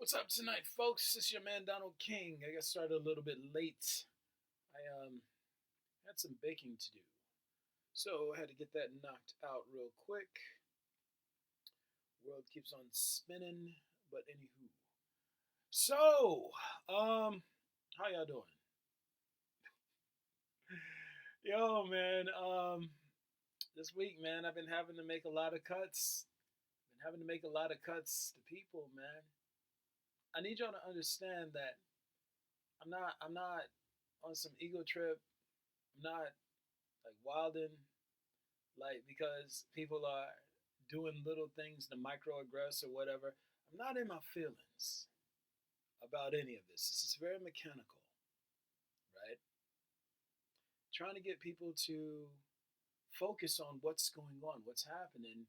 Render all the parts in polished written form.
What's up tonight, folks? This is your man Donald King. I got started a little bit late. I had some baking to do, so I had to get that knocked out real quick. World keeps on spinning, but anywho. So, how y'all doing? Yo, man. This week, man, I've been having to make a lot of cuts. Been having to make a lot of cuts to people, man. I need y'all to understand that I'm not on some ego trip. I'm not like wilding, like because people are doing little things to microaggress or whatever. I'm not in my feelings about any of this. This is very mechanical, right? Trying to get people to focus on what's going on, what's happening,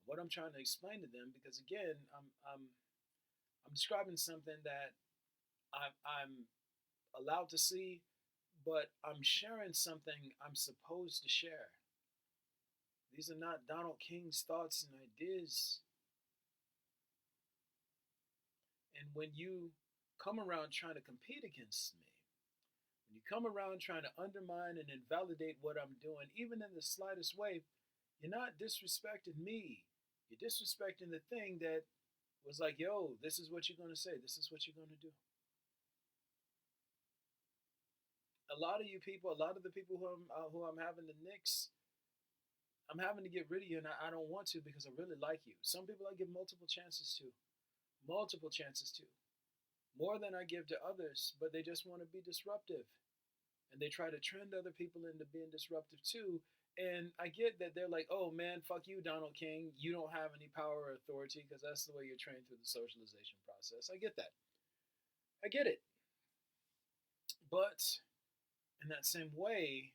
what I'm trying to explain to them. Because again, I'm describing something that I'm allowed to see, but I'm sharing something I'm supposed to share. These are not Donald King's thoughts and ideas. And when you come around trying to compete against me, when you come around trying to undermine and invalidate what I'm doing, even in the slightest way, you're not disrespecting me. You're disrespecting the thing that was like, yo, this is what you're going to say. This is what you're going to do. A lot of you people, a lot of the people who I'm having to nix, I'm having to get rid of you, and I don't want to because I really like you. Some people I give multiple chances to, more than I give to others, but they just want to be disruptive. And they try to trend other people into being disruptive too. And I get that they're like, oh man, fuck you, Donald King. You don't have any power or authority because that's the way you're trained through the socialization process. I get that. I get it. But in that same way,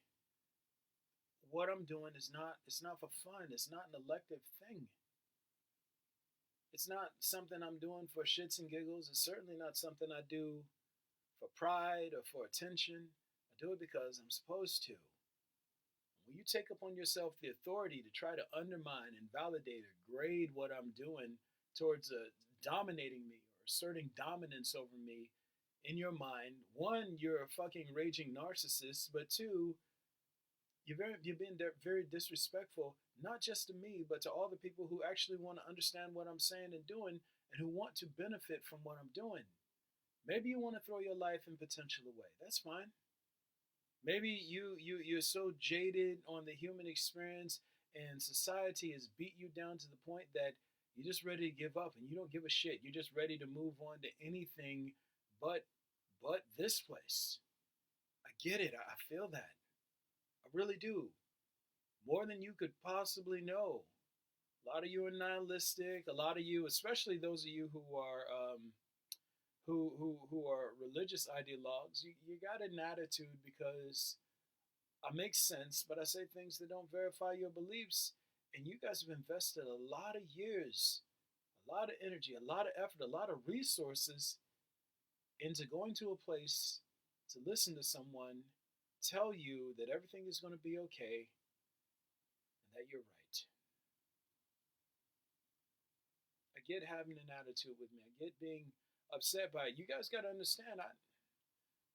what I'm doing is not, it's not for fun. It's not an elective thing. It's not something I'm doing for shits and giggles. It's certainly not something I do for pride or for attention. I do it because I'm supposed to. When you take upon yourself the authority to try to undermine, invalidate, or grade what I'm doing towards dominating me or asserting dominance over me in your mind, one, you're a fucking raging narcissist, but two, you're being very disrespectful, not just to me, but to all the people who actually want to understand what I'm saying and doing and who want to benefit from what I'm doing. Maybe you want to throw your life and potential away. That's fine. Maybe you're so jaded on the human experience and society has beat you down to the point that you're just ready to give up and you don't give a shit. You're just ready to move on to anything but this place. I get it. I feel that. I really do. More than you could possibly know. A lot of you are nihilistic. A lot of you, especially those of you who are who are religious ideologues, you got an attitude because I make sense, but I say things that don't verify your beliefs. And you guys have invested a lot of years, a lot of energy, a lot of effort, a lot of resources into going to a place to listen to someone tell you that everything is going to be okay and that you're right. I get having an attitude with me. I get being upset by it. You guys got to understand,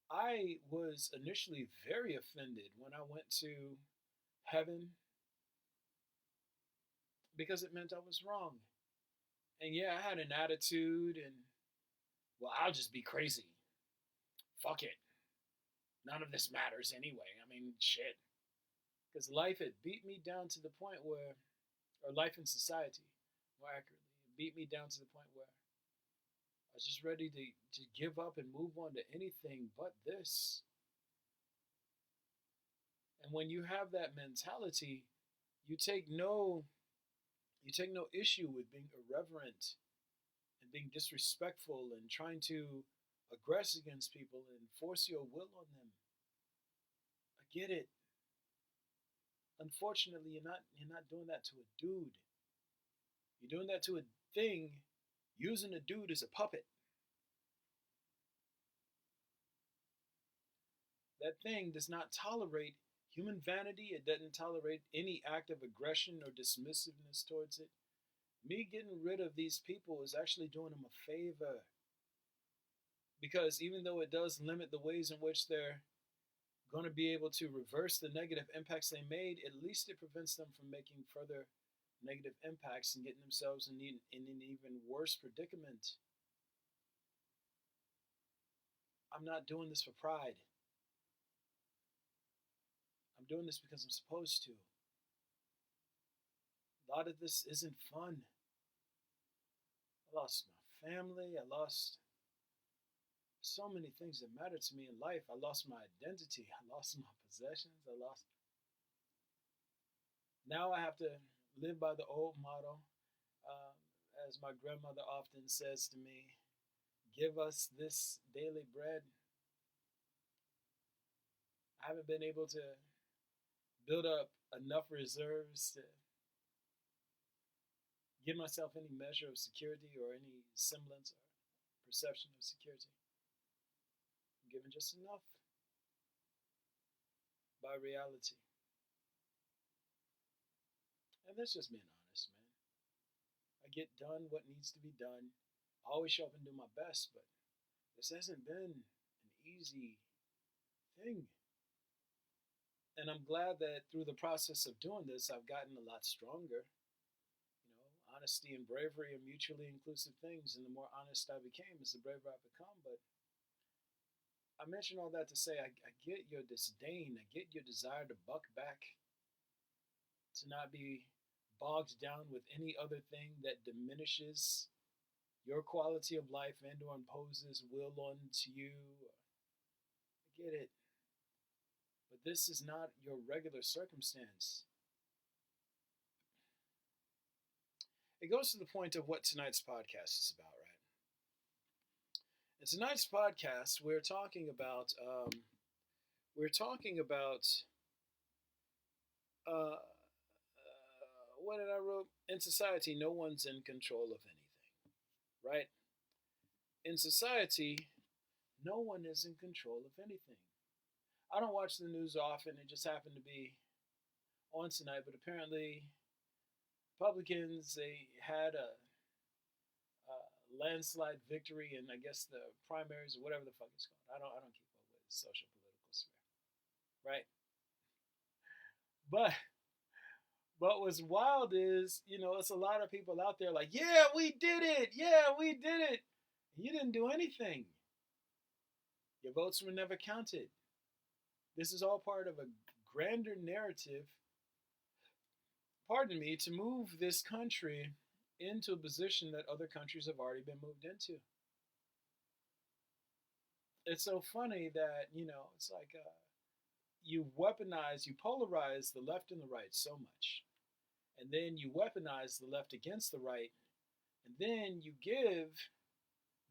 I was initially very offended when I went to heaven because it meant I was wrong. And yeah, I had an attitude and, well, I'll just be crazy. Fuck it. None of this matters anyway. I mean, shit. Because life had beat me down to the point where, or life in society, more accurately, it beat me down to the point where I was just ready to give up and move on to anything but this. And when you have that mentality, you take no you take no issue with being irreverent and being disrespectful and trying to aggress against people and force your will on them. I get it. Unfortunately, you're not doing that to a dude. You're doing that to a thing using a dude as a puppet. That thing does not tolerate human vanity. It doesn't tolerate any act of aggression or dismissiveness towards it. Me getting rid of these people is actually doing them a favor. Because even though it does limit the ways in which they're going to be able to reverse the negative impacts they made, at least it prevents them from making further negative impacts and getting themselves in an even worse predicament. I'm not doing this for pride. I'm doing this because I'm supposed to. A lot of this isn't fun. I lost my family. I lost so many things that mattered to me in life. I lost my identity. I lost my possessions. I lost. Now I have to live by the old motto, um, as my grandmother often says to me, give us this daily bread. I haven't been able to build up enough reserves to give myself any measure of security or any semblance or perception of security. I'm given just enough by reality. And that's just being honest, man. I get done what needs to be done. I always show up and do my best, but this hasn't been an easy thing. And I'm glad that through the process of doing this, I've gotten a lot stronger. Honesty and bravery are mutually inclusive things, and the more honest I became is the braver I've become. But I mention all that to say I get your disdain, I get your desire to buck back, to not be bogged down with any other thing that diminishes your quality of life and or imposes will onto you. I get it. But this is not your regular circumstance. It goes to the point of what tonight's podcast is about, right? In tonight's podcast, we're talking about uh, what did I wrote? In society, no one's in control of anything, right? In society, no one is in control of anything. I don't watch the news often. It just happened to be on tonight, but apparently, Republicans they had a landslide victory in I guess the primaries or whatever the fuck it's called. I don't keep up with social political sphere, right? But what's wild is it's a lot of people out there like yeah we did it, yeah we did it. You didn't do anything. Your votes were never counted. This is all part of a grander narrative, pardon me, to move this country into a position that other countries have already been moved into. It's so funny that, it's like you weaponize, you polarize the left and the right so much. And then you weaponize the left against the right. And then you give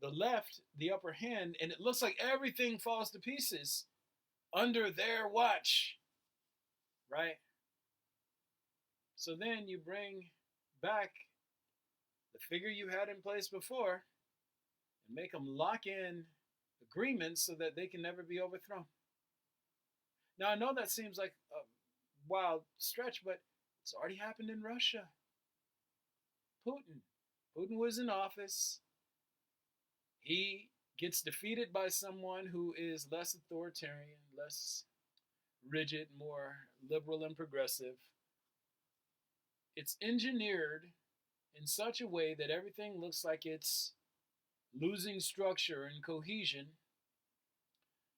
the left the upper hand, and it looks like everything falls to pieces under their watch, right? So then you bring back the figure you had in place before and make them lock in agreements so that they can never be overthrown. Now, I know that seems like a wild stretch, but it's already happened in Russia. Putin was in office. He gets defeated by someone who is less authoritarian, less rigid, more liberal and progressive. It's engineered in such a way that everything looks like it's losing structure and cohesion.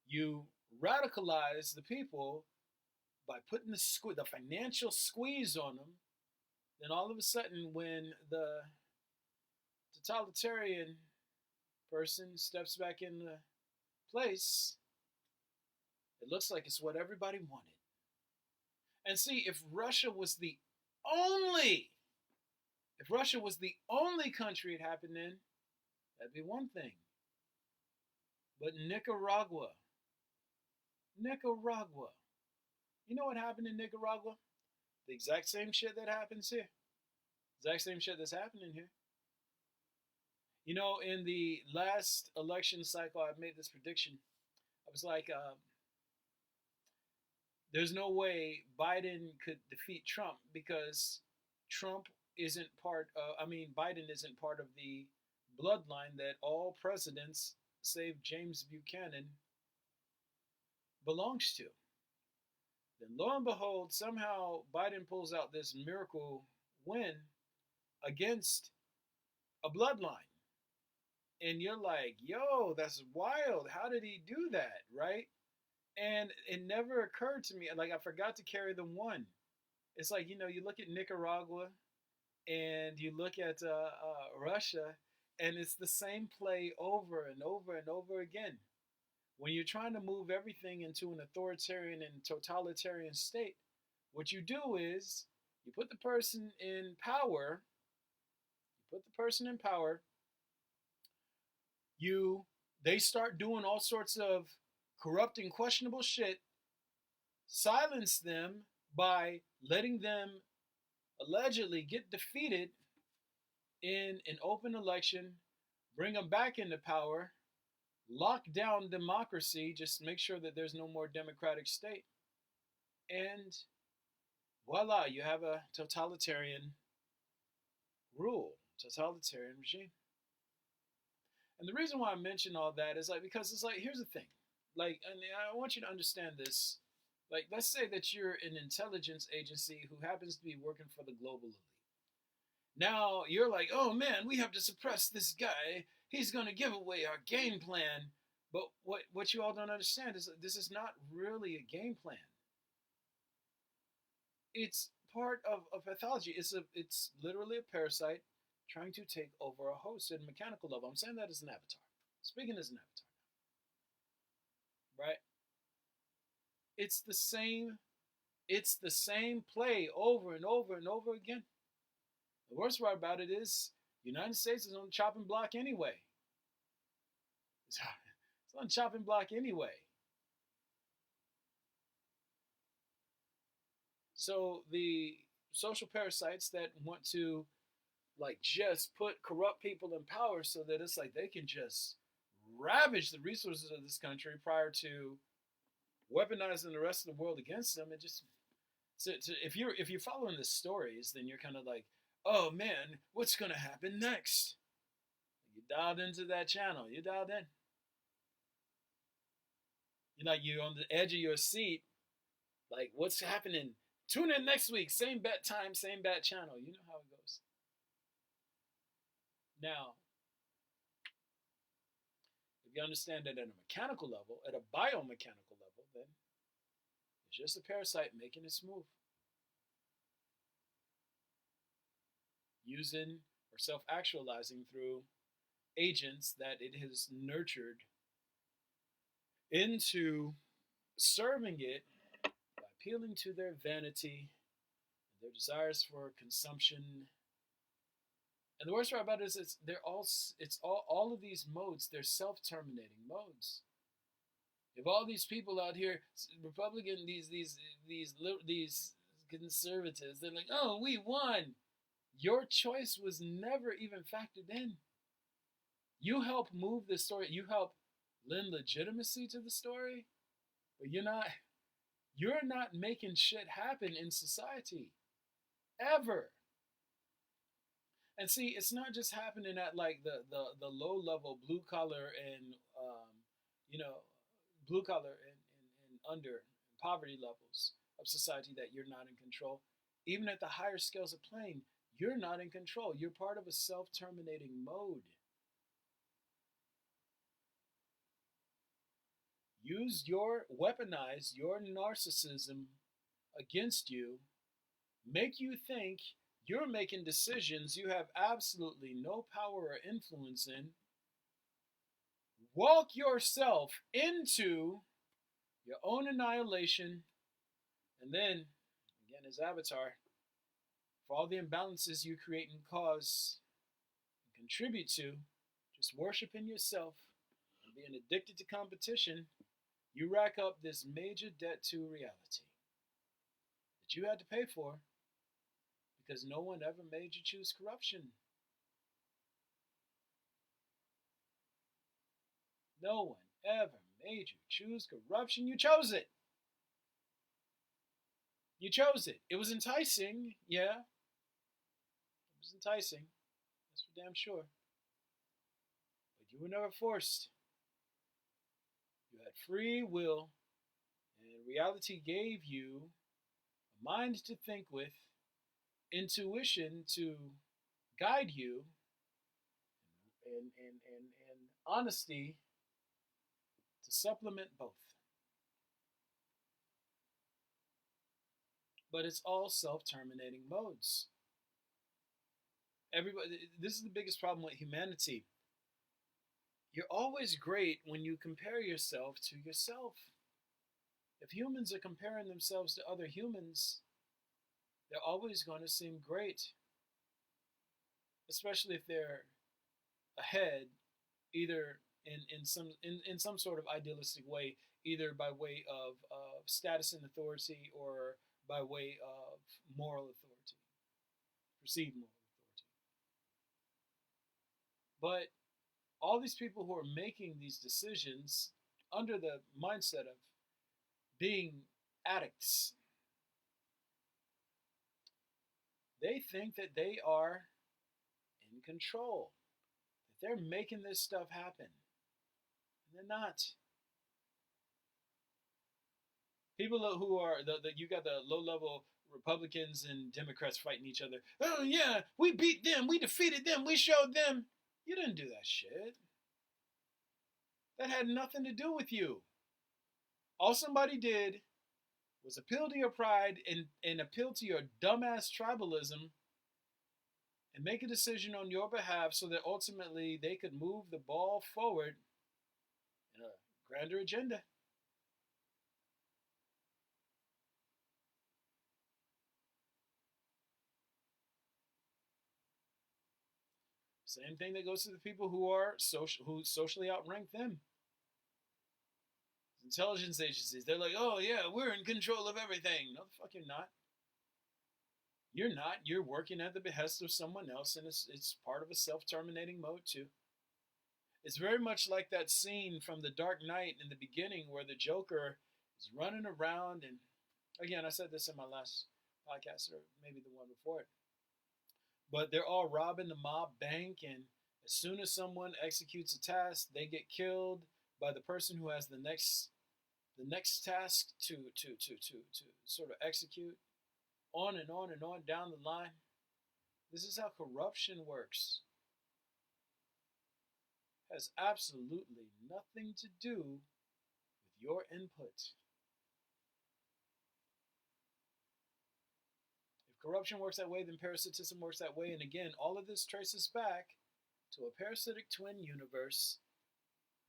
You radicalize the people by putting the financial squeeze on them. Then all of a sudden, when the totalitarian person steps back into place, it looks like it's what everybody wanted. And see, if Russia was the only country it happened in, that'd be one thing. But Nicaragua, you know what happened in Nicaragua? The exact same shit that happens here. Exact same shit that's happening here. In the last election cycle, I made this prediction. I was like, there's no way Biden could defeat Trump because Biden isn't part of the bloodline that all presidents save James Buchanan belongs to. Then lo and behold, somehow Biden pulls out this miracle win against a bloodline. And you're like, yo, that's wild. How did he do that? Right? And it never occurred to me. Like, I forgot to carry the one. It's like, you look at Nicaragua and you look at Russia, and it's the same play over and over and over again. When you're trying to move everything into an authoritarian and totalitarian state, what you do is you put the person in power, they start doing all sorts of corrupt and questionable shit, silence them by letting them allegedly get defeated in an open election, bring them back into power, lock down democracy, just make sure that there's no more democratic state. And voila, you have a totalitarian rule, totalitarian regime. And the reason why I mention all that is like, because it's like, here's the thing. Like, and I want you to understand this. Like, let's say that you're an intelligence agency who happens to be working for the global elite. Now you're like, oh man, we have to suppress this guy. He's going to give away our game plan. But what you all don't understand is that this is not really a game plan. It's part of pathology. It's literally a parasite trying to take over a host at a mechanical level. I'm saying that as an avatar. Speaking as an avatar. Right? It's the same play over and over and over again. The worst part about it is the United States is on the chopping block anyway. It's on the chopping block anyway. So the social parasites that want to like just put corrupt people in power so that it's like they can just ravage the resources of this country prior to weaponizing the rest of the world against them. It just so if you're following the stories, then you're kind of like, oh man, what's gonna happen next? You dialed into that channel. You dialed in. You're on the edge of your seat. Like, what's happening? Tune in next week. Same bat time, same bat channel. You know how it goes. Now, if you understand it at a mechanical level, at a biomechanical level, then it's just a parasite making its move. Using or self-actualizing through agents that it has nurtured into serving it by appealing to their vanity, their desires for consumption. And the worst part about it is it's all of these modes, they're self-terminating modes. If all these people out here, Republican, these conservatives, they're like, oh, we won. Your choice was never even factored in. You help move the story. You help lend legitimacy to the story, but you're not making shit happen in society ever. And see, it's not just happening at like the low level blue collar and blue collar and under poverty levels of society that you're not in control. Even at the higher scales of playing, you're not in control. You're part of a self-terminating mode. Weaponize your narcissism against you, make you think you're making decisions you have absolutely no power or influence in, walk yourself into your own annihilation, and then, again, as Avatar, for all the imbalances you create and cause and contribute to, just worshiping yourself and being addicted to competition, you rack up this major debt to reality that you had to pay for because no one ever made you choose corruption. No one ever made you choose corruption. You chose it. You chose it. It was enticing, yeah. It was enticing. That's for damn sure. But you were never forced. had free will, and reality gave you a mind to think with, intuition to guide you, and honesty to supplement both. But it's all self-terminating modes. Everybody, this is the biggest problem with humanity. You're always great when you compare yourself to yourself. If humans are comparing themselves to other humans, they're always going to seem great, especially if they're ahead, either in some sort of idealistic way, either by way of status and authority or by way of moral authority, perceived moral authority. But all these people who are making these decisions under the mindset of being addicts, they think that they are in control, that they're making this stuff happen. And they're not. People who are, you got the low level Republicans and Democrats fighting each other. Oh, yeah, we beat them, we defeated them, we showed them. You didn't do that shit. That had nothing to do with you. All somebody did was appeal to your pride and appeal to your dumbass tribalism and make a decision on your behalf so that ultimately they could move the ball forward in a grander agenda. Same thing that goes to the people who are who socially outrank them. Intelligence agencies, they're like, oh yeah, we're in control of everything. No, the fuck you're not. You're not. You're working at the behest of someone else, and it's part of a self-terminating mode too. It's very much like that scene from The Dark Knight in the beginning where the Joker is running around, and again, I said this in my last podcast or maybe the one before it, but they're all robbing the mob bank, and as soon as someone executes a task, they get killed by the person who has the next task to sort of execute, on and on and on down the line. This is how corruption works. It has absolutely nothing to do with your input. If corruption works that way, then parasitism works that way. And again, all of this traces back to a parasitic twin universe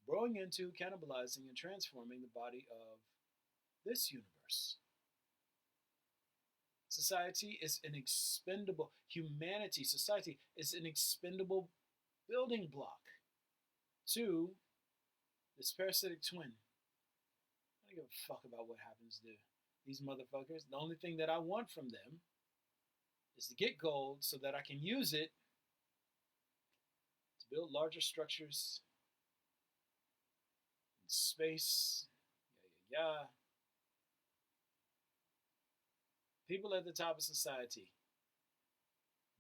growing into, cannibalizing, and transforming the body of this universe. Society is an expendable, humanity, society is an expendable building block to this parasitic twin. I don't give a fuck about what happens to these motherfuckers. The only thing that I want from them is to get gold so that I can use it to build larger structures in space. Yeah. People at the top of society,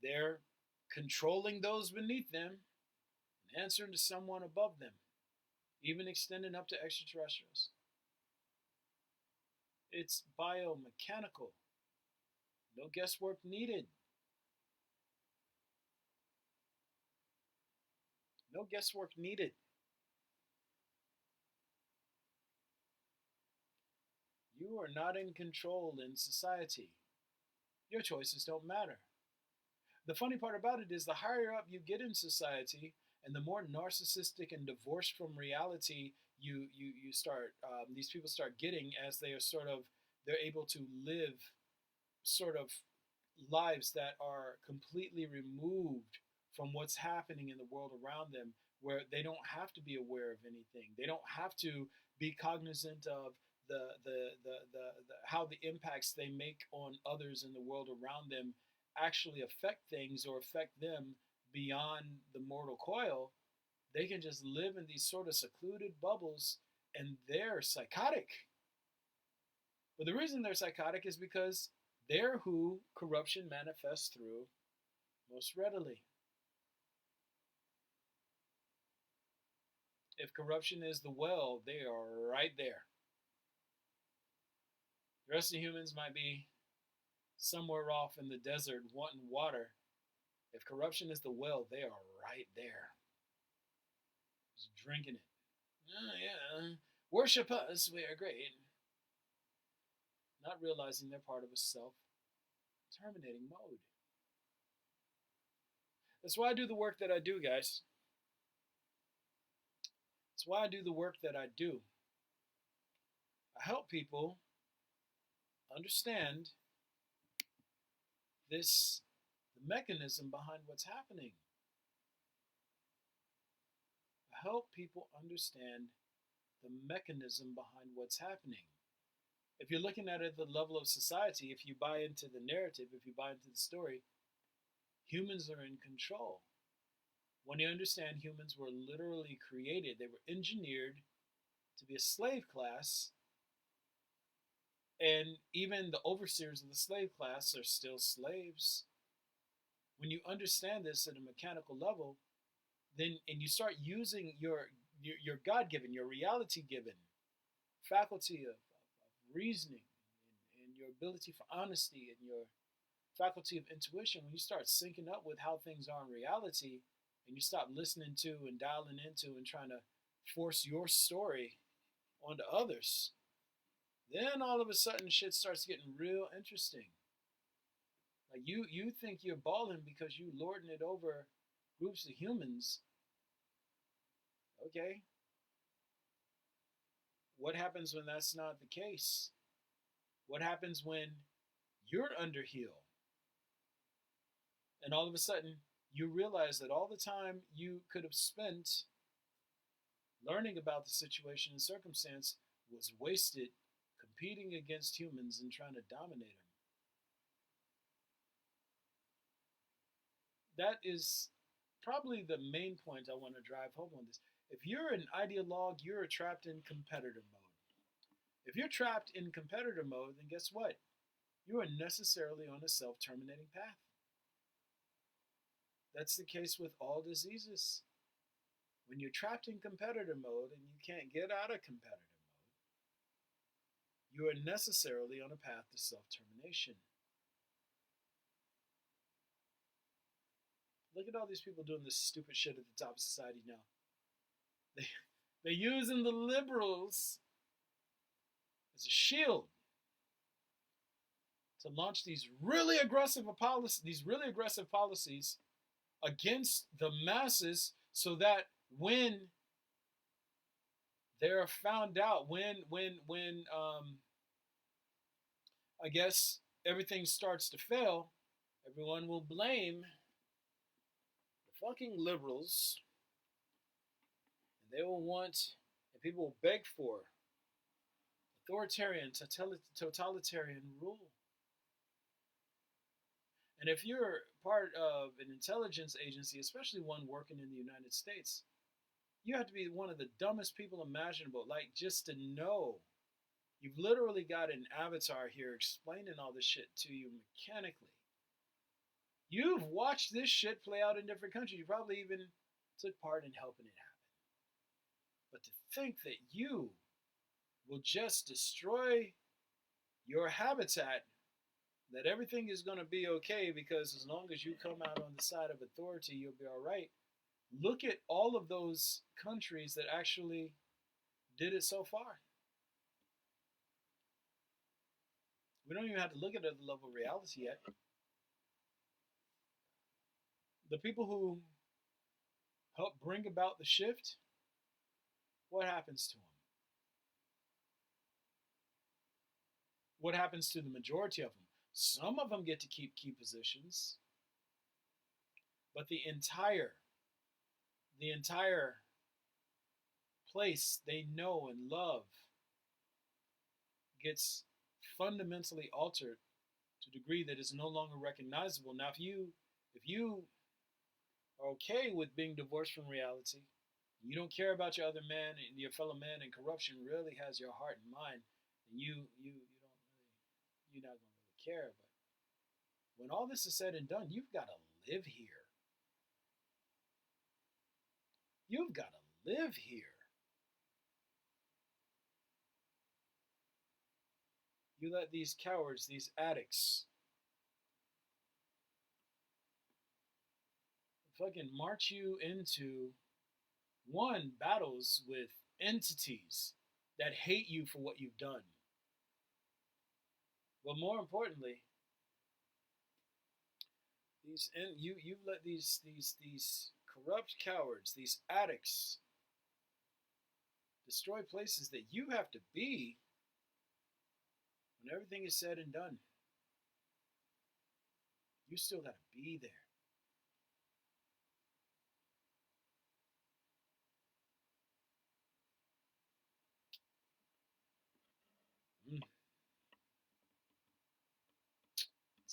they're controlling those beneath them and answering to someone above them, even extending up to extraterrestrials. It's biomechanical. No guesswork needed. No guesswork needed. You are not in control in society. Your choices don't matter. The funny part about it is the higher up you get in society and the more narcissistic and divorced from reality you start, these people start getting as they are they're able to live sort of lives that are completely removed from what's happening in the world around them, where they don't have to be aware of anything. They don't have to be cognizant of the how the impacts they make on others in the world around them actually affect things or affect them beyond the mortal coil. They can just live in these sort of secluded bubbles, and they're psychotic. But the reason they're psychotic is because they're who corruption manifests through most readily. If corruption is the well, they are right there. The rest of the humans might be somewhere off in the desert wanting water. If corruption is the well, they are right there, just drinking it. Oh, yeah, worship us, we are great. Not realizing they're part of a self terminating mode. That's why I do the work that I do, guys. That's why I do the work that I do. I help people understand this, the mechanism behind what's happening. I help people understand the mechanism behind what's happening. If you're looking at it at the level of society, if you buy into the narrative, if you buy into the story, humans are in control. When you understand humans were literally created, they were engineered to be a slave class, and even the overseers of the slave class are still slaves. When you understand this at a mechanical level, then and you start using your God-given, your reality-given faculty of reasoning and your ability for honesty and your faculty of intuition, when you start syncing up with how things are in reality and you stop listening to and dialing into and trying to force your story onto others, then all of a sudden shit starts getting real interesting. Like you think you're balling because you lording it over groups of humans. Okay. What happens when that's not the case? What happens when you're under heel and all of a sudden you realize that all the time you could have spent learning about the situation and circumstance was wasted competing against humans and trying to dominate them? That is probably the main point I want to drive home on this. If you're an ideologue, you're trapped in competitor mode. If you're trapped in competitor mode, then guess what? You are necessarily on a self terminating path. That's the case with all diseases. When you're trapped in competitor mode and you can't get out of competitor mode, you are necessarily on a path to self termination. Look at all these people doing this stupid shit at the top of society now. They're using the liberals as a shield to launch these really aggressive policies against the masses, so that when they're found out, when I guess everything starts to fail, everyone will blame the fucking liberals, and they will want, and people will beg for authoritarian, totalitarian rule. And if you're part of an intelligence agency, especially one working in the United States, you have to be one of the dumbest people imaginable. Like, just to know. You've literally got an avatar here explaining all this shit to you mechanically. You've watched this shit play out in different countries. You probably even took part in helping it happen. But to think that you will just destroy your habitat, that everything is going to be okay because as long as you come out on the side of authority, you'll be all right. Look at all of those countries that actually did it so far. We don't even have to look at it at the level of reality yet. The people who help bring about the shift, what happens to them? What happens to the majority of them? Some of them get to keep key positions, but the entire place they know and love gets fundamentally altered to a degree that is no longer recognizable. Now, if you are okay with being divorced from reality, you don't care about your other man and your fellow man, and corruption really has your heart and mind, and you're not gonna really care. But when all this is said and done, you've got to live here. You've got to live here. You let these cowards, these addicts, fucking march you into one battles with entities that hate you for what you've done. But more importantly, you've let these corrupt cowards, these addicts, destroy places that you have to be when everything is said and done. You still got to be there. Mm,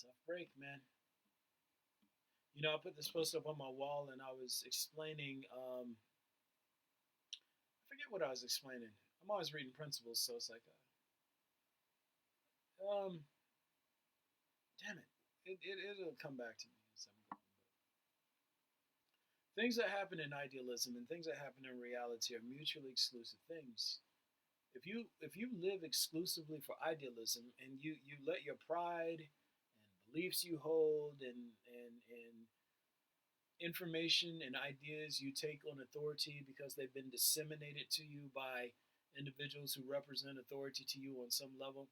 tough break, man. You know, I put this post up on my wall and I was explaining, I forget what I was explaining. I'm always reading principles, so it's like, damn it. It'll come back to me as I'm going. Things that happen in idealism and things that happen in reality are mutually exclusive things. If you live exclusively for idealism and you let your pride and beliefs you hold and information and ideas you take on authority because they've been disseminated to you by individuals who represent authority to you on some level,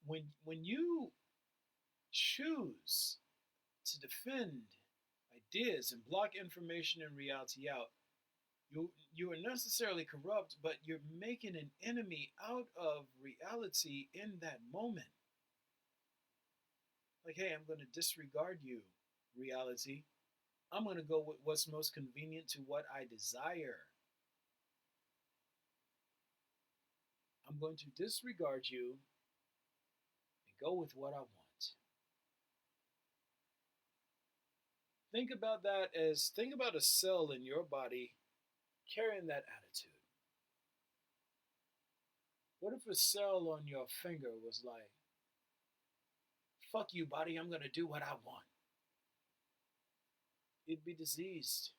when you choose to defend ideas and block information and reality out, you are necessarily corrupt, but you're making an enemy out of reality in that moment. Like, hey, I'm going to disregard you, reality. I'm going to go with what's most convenient to what I desire. I'm going to disregard you and go with what I want. Think about a cell in your body carrying that attitude. What if a cell on your finger was like, fuck you, body, I'm going to do what I want? It'd be diseased.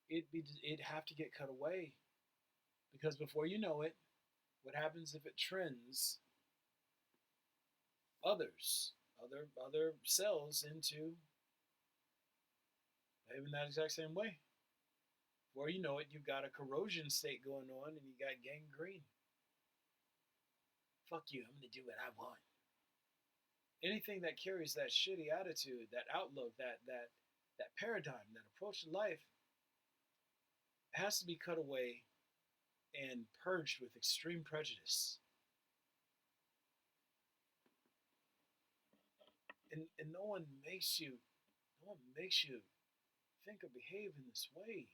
It'd have to get cut away because before you know it, what happens if it trends other cells into behaving that exact same way? Before you know it, you've got a corrosion state going on and you got gangrene. Fuck you, I'm gonna do what I want. Anything that carries that shitty attitude, that outlook, that paradigm, that approach to life has to be cut away and purged with extreme prejudice. And no one makes you think or behave in this way.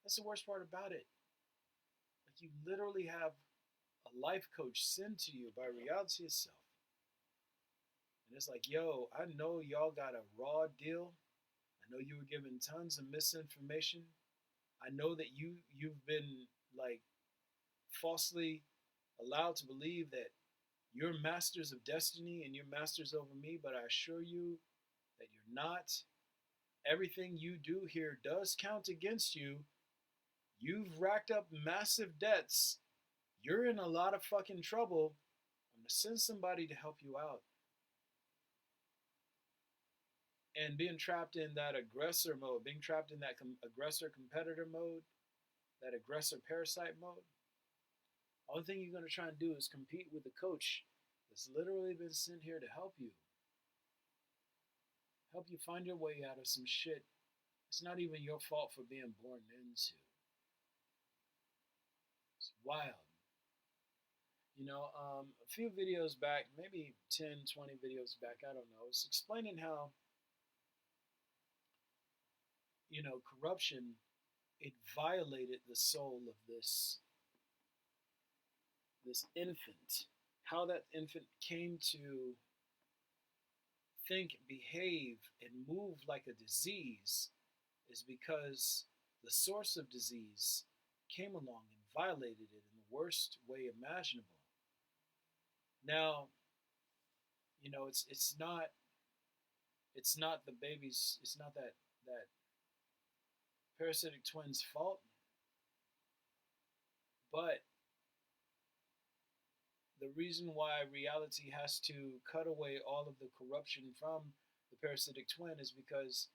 That's the worst part about it. Like, you literally have a life coach sent to you by reality itself. And it's like, yo, I know y'all got a raw deal. I know you were given tons of misinformation. I know that you've been like falsely allowed to believe that you're masters of destiny and you're masters over me, but I assure you that you're not. Everything you do here does count against you. You've racked up massive debts. You're in a lot of fucking trouble. I'm gonna send somebody to help you out. And being trapped in that aggressor mode, being trapped in that aggressor competitor mode, that aggressor parasite mode, only thing you're going to try and do is compete with the coach that's literally been sent here to help you find your way out of some shit it's not even your fault for being born into. It's wild. You know, a few videos back, maybe 10, 20 videos back, I don't know, I was explaining how, corruption, it violated the soul of this infant. How that infant came to think, behave, and move like a disease is because the source of disease came along and violated it in the worst way imaginable. Now, it's not the baby's, it's not that parasitic twin's fault, but the reason why reality has to cut away all of the corruption from the parasitic twin is because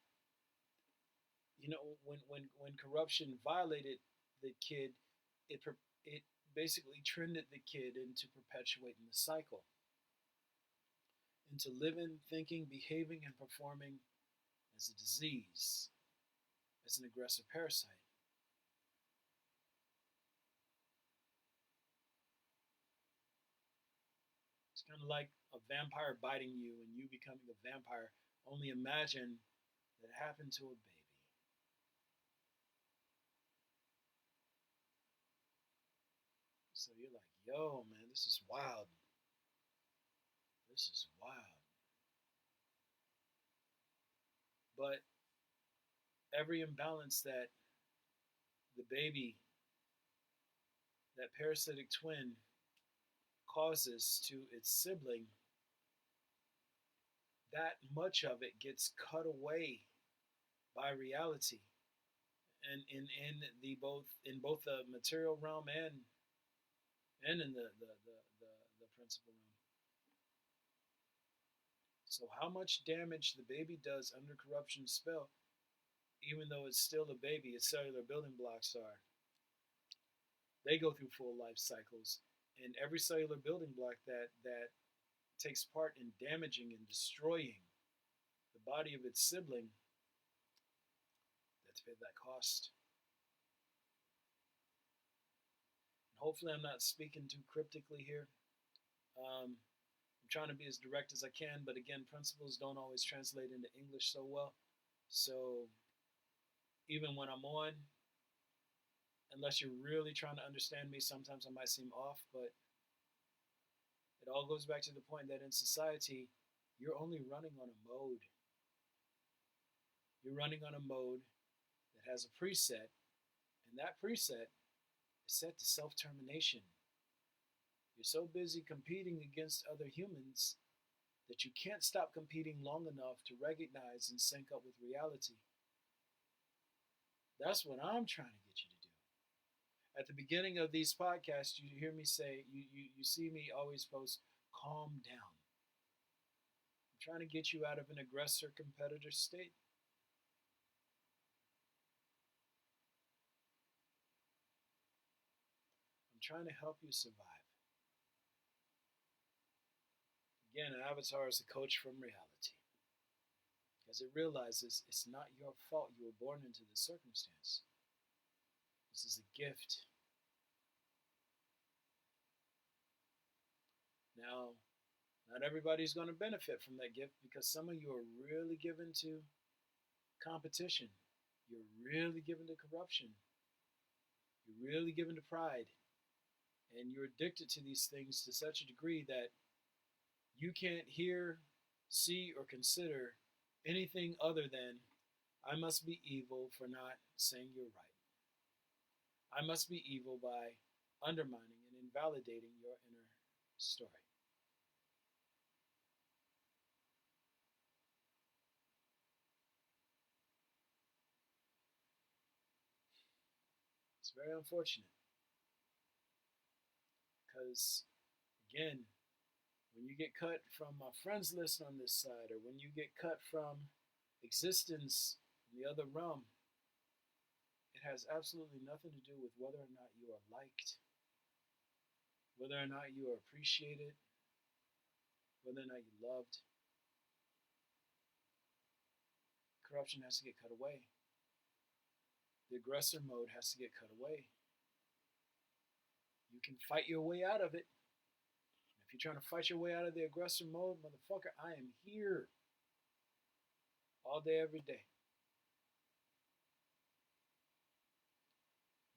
when corruption violated the kid, it basically trended the kid into perpetuating the cycle, into living, thinking, behaving, and performing as a disease, as an aggressive parasite. It's kind of like a vampire biting you and you becoming a vampire. Only imagine that happened to a baby. So you're like, yo, man, this is wild. This is wild. But every imbalance that the baby, that parasitic twin, causes to its sibling, that much of it gets cut away by reality, and in both the material realm and in the principal realm. So how much damage the baby does under corruption spell, even though it's still a baby, its cellular building blocks are. They go through full life cycles, and every cellular building block that takes part in damaging and destroying the body of its sibling, that's paid that cost. And hopefully, I'm not speaking too cryptically here. I'm trying to be as direct as I can, but again, principles don't always translate into English so well. So even when I'm on, unless you're really trying to understand me, sometimes I might seem off, but it all goes back to the point that in society, you're only running on a mode. You're running on a mode that has a preset, and that preset is set to self termination. You're so busy competing against other humans that you can't stop competing long enough to recognize and sync up with reality. That's what I'm trying to get you to do. At the beginning of these podcasts, you hear me say, you see me always post, calm down. I'm trying to get you out of an aggressor competitor state. I'm trying to help you survive. Again, an avatar is a coach from reality because it realizes it's not your fault you were born into this circumstance. This is a gift. Now, not everybody's going to benefit from that gift because some of you are really given to competition. You're really given to corruption. You're really given to pride. And you're addicted to these things to such a degree that you can't hear, see, or consider anything other than, I must be evil for not saying you're right. I must be evil by undermining and invalidating your inner story. It's very unfortunate because, again, when you get cut from my friends list on this side, or when you get cut from existence in the other realm, it has absolutely nothing to do with whether or not you are liked, whether or not you are appreciated, whether or not you're loved. Corruption has to get cut away. The aggressor mode has to get cut away. You can fight your way out of it. If you're trying to fight your way out of the aggressor mode, motherfucker, I am here all day, every day.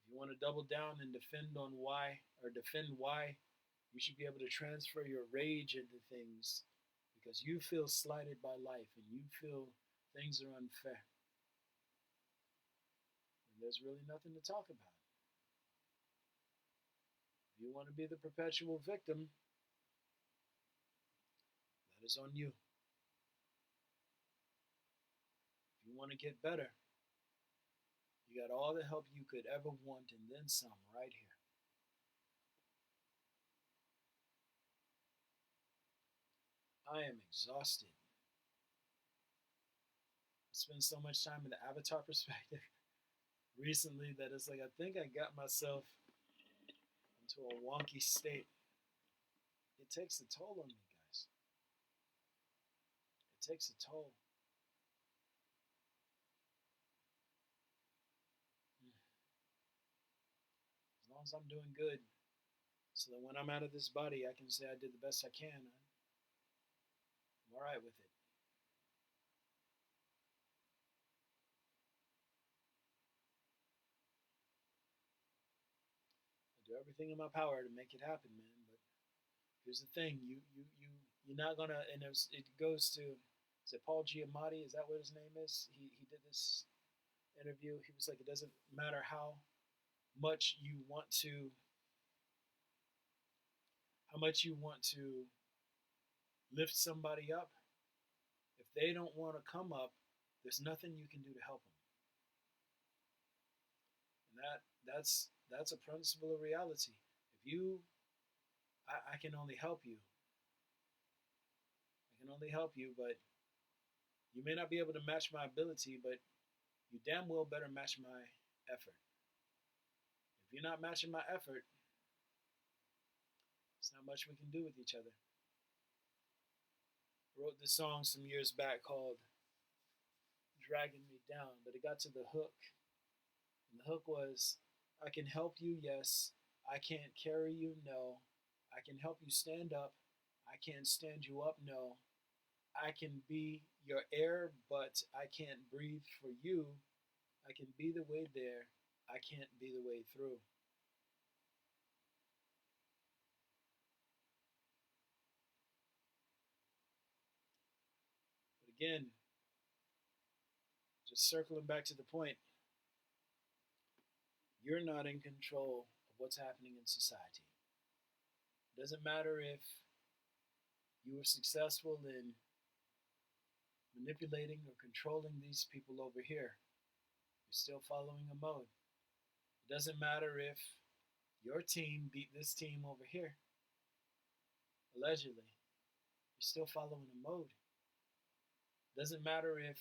If you want to double down and defend why you should be able to transfer your rage into things because you feel slighted by life and you feel things are unfair, and there's really nothing to talk about. If you want to be the perpetual victim, that is on you. If you want to get better, you got all the help you could ever want and then some right here. I am exhausted. I spend so much time in the avatar perspective recently that it's like I think I got myself into a wonky state. It takes a toll on me, guys. It takes a toll. As long as I'm doing good, so that when I'm out of this body, I can say I did the best I can. I'm all right with it. I do everything in my power to make it happen, man. But here's the thing: you're not gonna. And it goes to, is it Paul Giamatti? Is that what his name is? He did this interview. He was like, it doesn't matter much you want to, how much you want to lift somebody up. If they don't want to come up, there's nothing you can do to help them. And that's a principle of reality. If you, I can only help you. I can only help you, but you may not be able to match my ability, but you damn well better match my effort. If you're not matching my effort, there's not much we can do with each other. I wrote this song some years back called Dragging Me Down, but it got to the hook. And the hook was, I can help you, yes. I can't carry you, no. I can help you stand up. I can't stand you up, no. I can be your air, but I can't breathe for you. I can be the way there. I can't be the way through. But again, just circling back to the point, you're not in control of what's happening in society. It doesn't matter if you were successful in manipulating or controlling these people over here. You're still following a mode. It doesn't matter if your team beat this team over here, allegedly. You're still following a mode. It doesn't matter if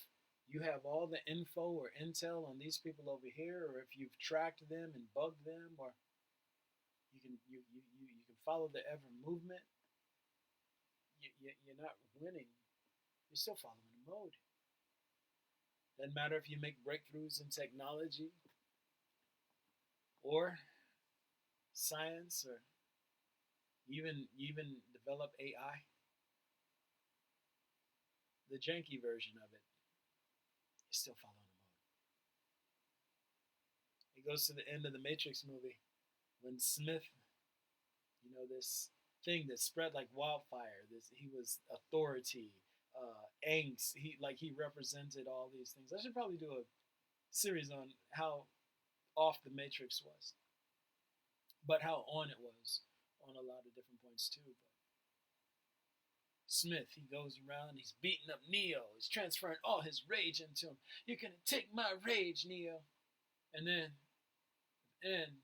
you have all the info or intel on these people over here, or if you've tracked them and bugged them, or you can follow the ever movement. You're not winning. You're still following a mode. Doesn't matter if you make breakthroughs in technology or science, or even develop AI, the janky version of it. You're still following a mode. It goes to the end of the Matrix movie when Smith, this thing that spread like wildfire. This he was authority, angst. He represented all these things. I should probably do a series on how off the Matrix was, but how on it was on a lot of different points too. But Smith, he goes around, he's beating up Neo. He's transferring all his rage into him. You're gonna take my rage, Neo. And then, and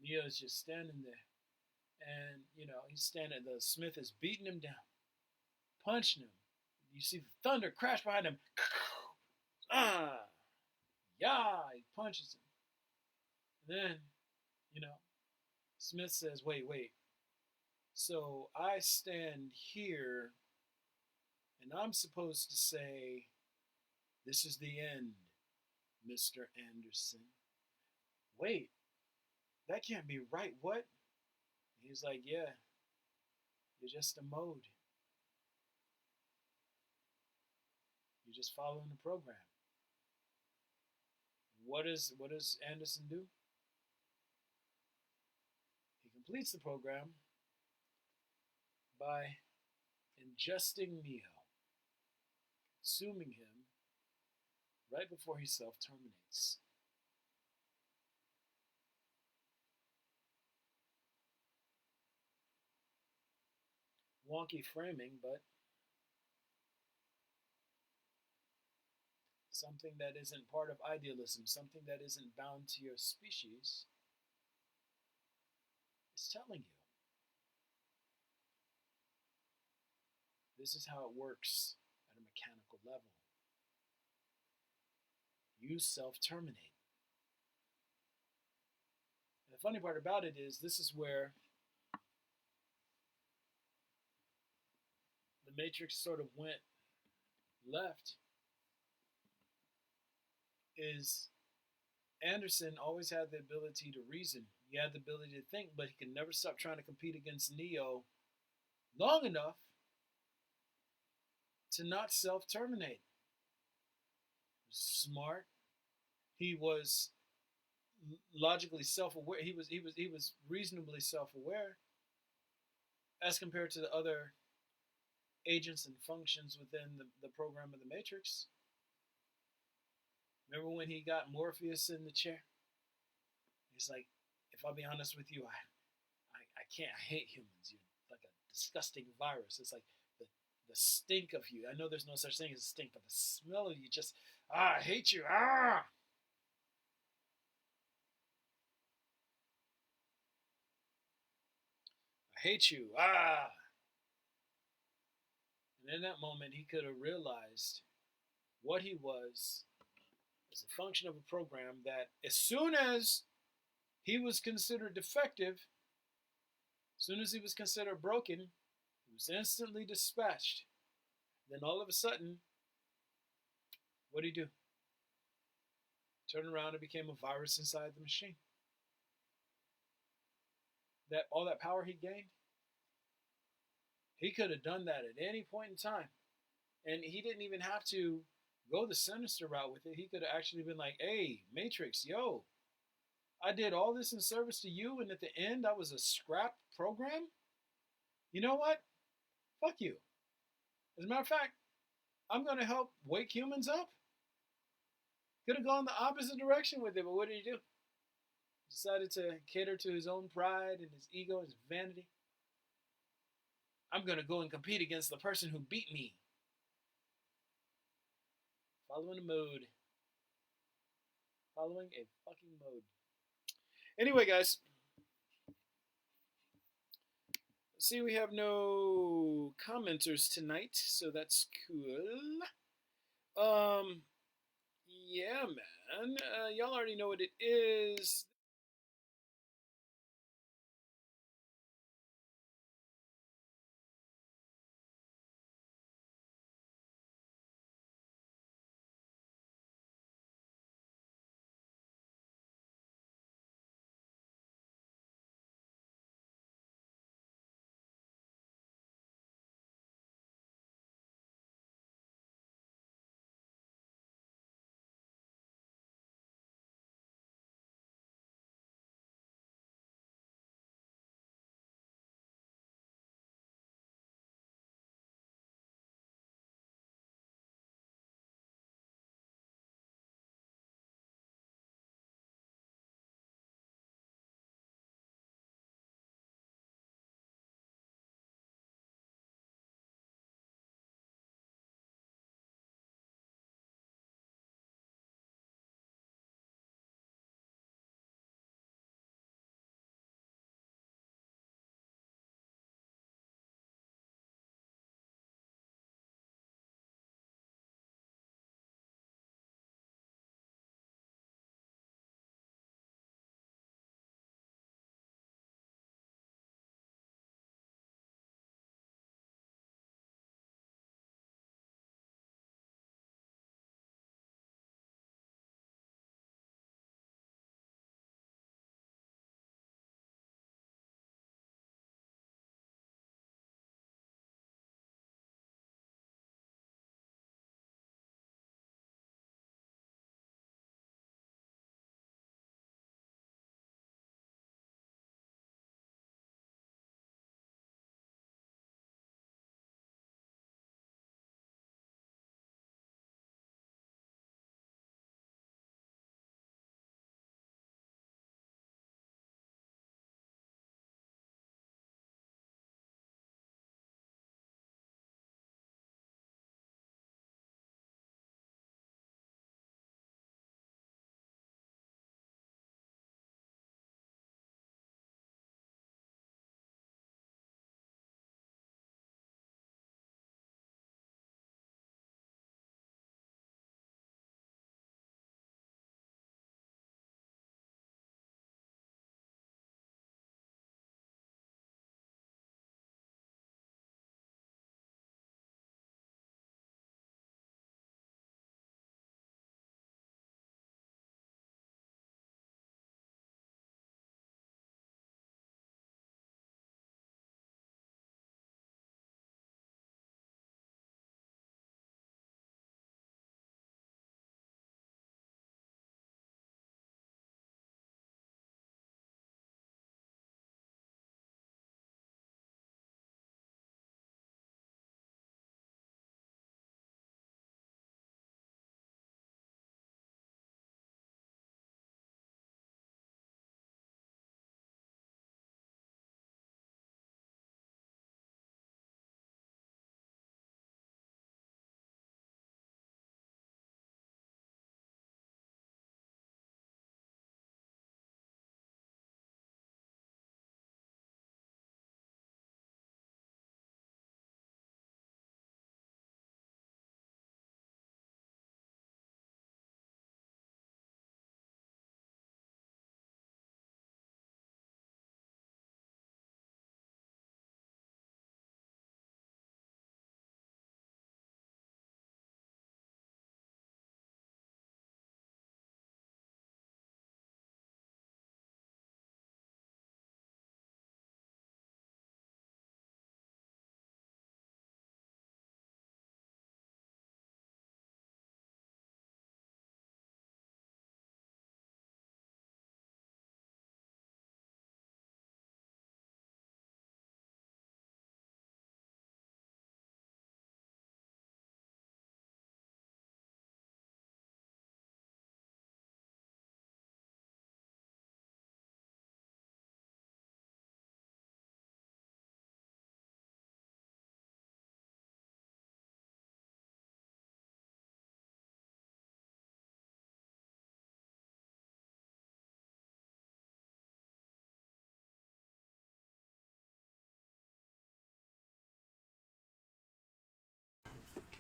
Neo's just standing there, and he's standing. The Smith is beating him down, punching him. You see the thunder crash behind him. Ah, yeah, he punches him. And then, you know, Smith says, wait. So I stand here and I'm supposed to say, this is the end, Mr. Anderson. Wait, that can't be right. What? He's like, yeah, you're just a mode. You're just following the program. What does Anderson do? He completes the program by ingesting Neo, consuming him right before he self-terminates. Wonky framing, but something that isn't part of idealism, something that isn't bound to your species, is telling you. This is how it works at a mechanical level. You self terminate. The funny part about it is, this is where the Matrix sort of went left. Is Anderson always had the ability to reason. He had the ability to think, but he could never stop trying to compete against Neo long enough to not self terminate. Smart. He was logically self aware. He was reasonably self aware as compared to the other agents and functions within the program of the Matrix. Remember when he got Morpheus in the chair? He's like, if I'll be honest with you, I can't. I hate humans. You're like a disgusting virus. It's like the stink of you. I know there's no such thing as a stink, but the smell of you just, I hate you. I hate you. And in that moment, he could have realized what he was as a function of a program that, as soon as he was considered defective, as soon as he was considered broken, he was instantly dispatched. Then all of a sudden, what did he do? Turned around and became a virus inside the machine. That all that power he gained, he could have done that at any point in time. And he didn't even have to go the sinister route with it. He could have actually been like, hey, Matrix, yo, I did all this in service to you, and at the end, I was a scrap program? You know what? Fuck you. As a matter of fact, I'm going to help wake humans up. Could have gone the opposite direction with it, but what did he do? He decided to cater to his own pride and his ego and his vanity. I'm going to go and compete against the person who beat me. Following a mode. Following a fucking mode. Anyway, guys. See, we have no commenters tonight, so that's cool. Yeah, man. Y'all already know what it is.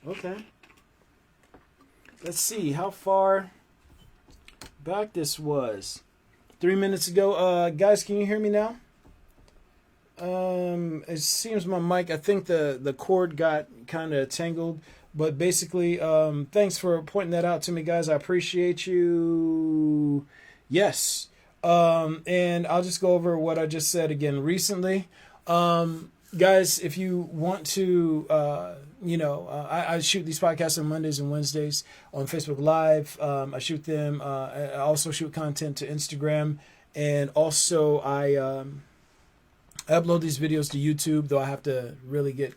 Okay. Let's see how far back this was. 3 minutes ago. Guys, can you hear me now? It seems my mic, I think the cord got kind of tangled. But basically, thanks for pointing that out to me, guys. I appreciate you. Yes. And I'll just go over what I just said again recently. Guys, if you want to, I shoot these podcasts on Mondays and Wednesdays on Facebook Live. I shoot them. I also shoot content to Instagram. And also I upload these videos to YouTube, though I have to really get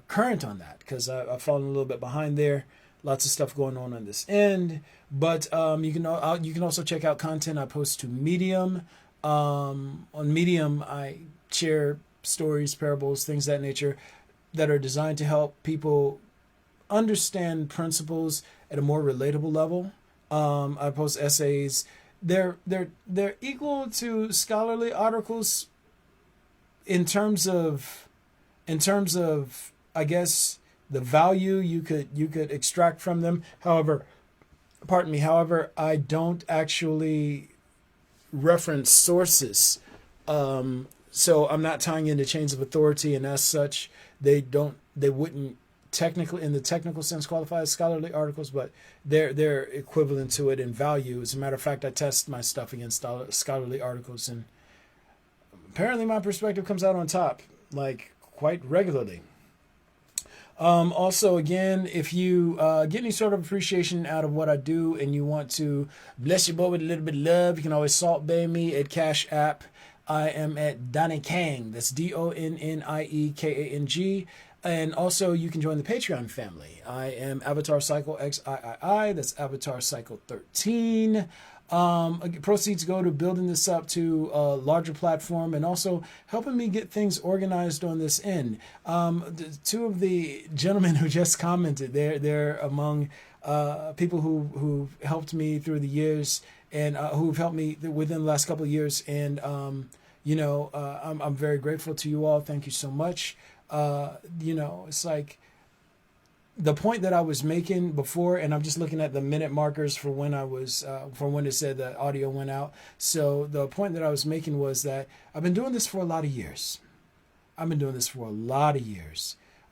current on that because I've fallen a little bit behind there. Lots of stuff going on this end. But you can also check out content I post to Medium. On Medium, I share stories, parables, things of that nature that are designed to help people understand principles at a more relatable level. I post essays. They're equal to scholarly articles in terms of I guess the value you could extract from them. However, I don't actually reference sources. So I'm not tying into chains of authority, and as such, they wouldn't technically, in the technical sense, qualify as scholarly articles, but they're equivalent to it in value. As a matter of fact, I test my stuff against scholarly articles, and apparently my perspective comes out on top, like quite regularly. Also, again, if you get any sort of appreciation out of what I do and you want to bless your boy with a little bit of love, you can always Salt Bay me at Cash App. I am at Donnie Kang. That's DONNIEKANG. And also, you can join the Patreon family. I am Avatar Cycle XIII. That's Avatar Cycle 13. Proceeds go to building this up to a larger platform and also helping me get things organized on this end. Two of the gentlemen who just commented, they're among people who helped me through the years and who've helped me within the last couple of years. And, I'm very grateful to you all. Thank you so much. It's like the point that I was making before, and I'm just looking at the minute markers for when I was, for when it said the audio went out. So the point that I was making was that I've been doing this for a lot of years.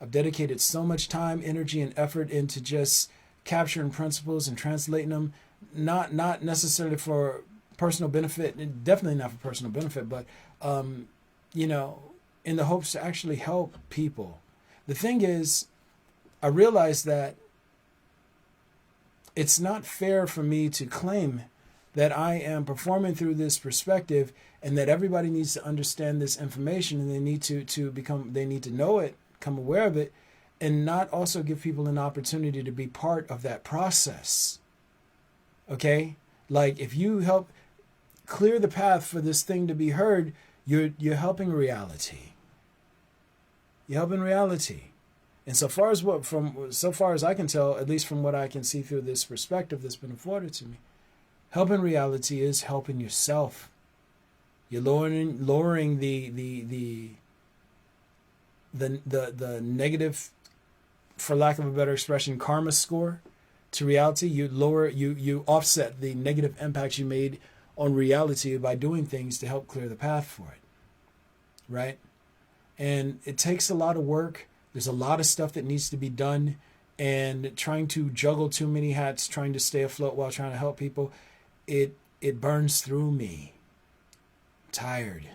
I've dedicated so much time, energy, and effort into just capturing principles and translating them, not necessarily for personal benefit, definitely not for personal benefit, but, in the hopes to actually help people. The thing is, I realized that it's not fair for me to claim that I am performing through this perspective and that everybody needs to understand this information and they need to know it, become aware of it, and not also give people an opportunity to be part of that process. Okay? Like if you help clear the path for this thing to be heard, you're helping reality. You're helping reality. And so far as I can tell, at least from what I can see through this perspective that's been afforded to me, helping reality is helping yourself. You're lowering the negative, for lack of a better expression, karma score to reality. You offset the negative impacts you made on reality by doing things to help clear the path for it. Right? And it takes a lot of work. There's a lot of stuff that needs to be done, and trying to juggle too many hats, trying to stay afloat while trying to help people, it burns through me. I'm tired.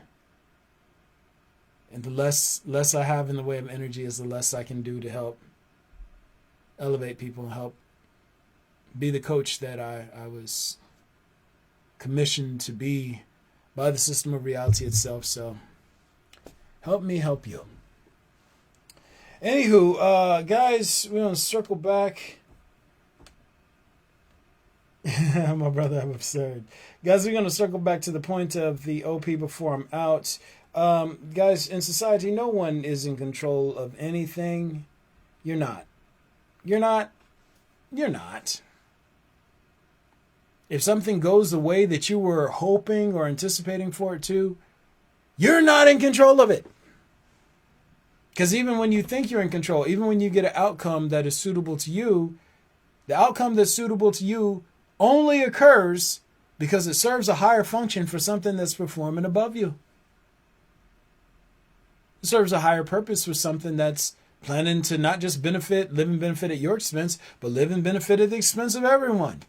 And the less I have in the way of energy is the less I can do to help elevate people and help be the coach that I was commissioned to be by the system of reality itself. So help me help you. Anywho, guys, we're going to circle back. My brother, I'm absurd. Guys, we're going to circle back to the point of the OP before I'm out. Guys, in society, no one is in control of anything. You're not. If something goes the way that you were hoping or anticipating for it to, you're not in control of it. Because even when you think you're in control, even when you get an outcome that is suitable to you, the outcome that's suitable to you only occurs because it serves a higher function for something that's performing above you. It serves a higher purpose for something that's planning to not just live and benefit at your expense, but live and benefit at the expense of everyone.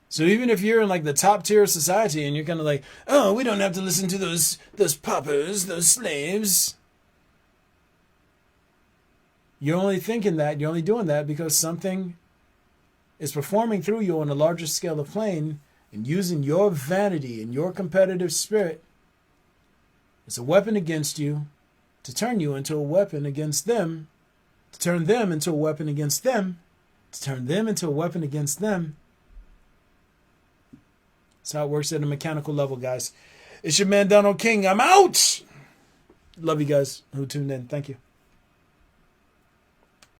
So even if you're in like the top tier of society and you're kind of like, oh, we don't have to listen to those paupers, those slaves. You're only thinking that, you're only doing that because something is performing through you on a larger scale of plane and using your vanity and your competitive spirit as a weapon against you to turn you into a weapon against them, to turn them into a weapon against them, to turn them into a weapon against them. That's how it works at a mechanical level, guys. It's your man, Donald King. I'm out! Love you guys who tuned in. Thank you.